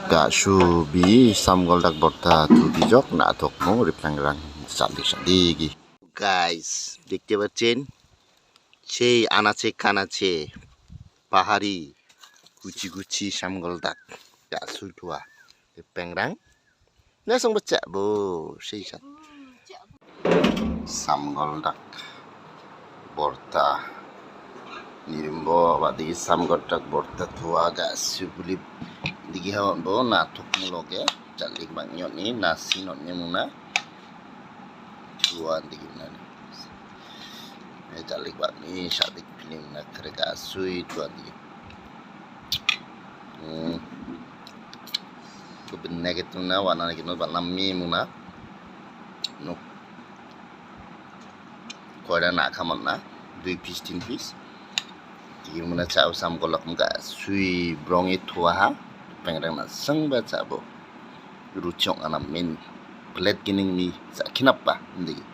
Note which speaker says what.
Speaker 1: Subi samgoldak borta tudijok na tokmo riplangrang sadik sadigi. Guys, দেখতে পাচ্ছেন সেই আনাচে কানাচে পাহাড়ি কুচি কুচি samgoldak gasu tua riplangrang nasang baca bo সেই সাত samgoldak borta nirimbo badi samgoldak borta tua gasu bulip digi hawan bo na tokmuloge jalik bangyot ni nasi notnya muna tuan digi na jalik bak ni sadik film na kerja sui tuan digi kebenar gitu na warna gitu bak nami muna nuk koda na kaman na 2 piece 3 piece digi muna chao samgoldak muka sui brong itu ha pengrang na sang baca bo rucong anam min plate gining mi sa kinapa ndigi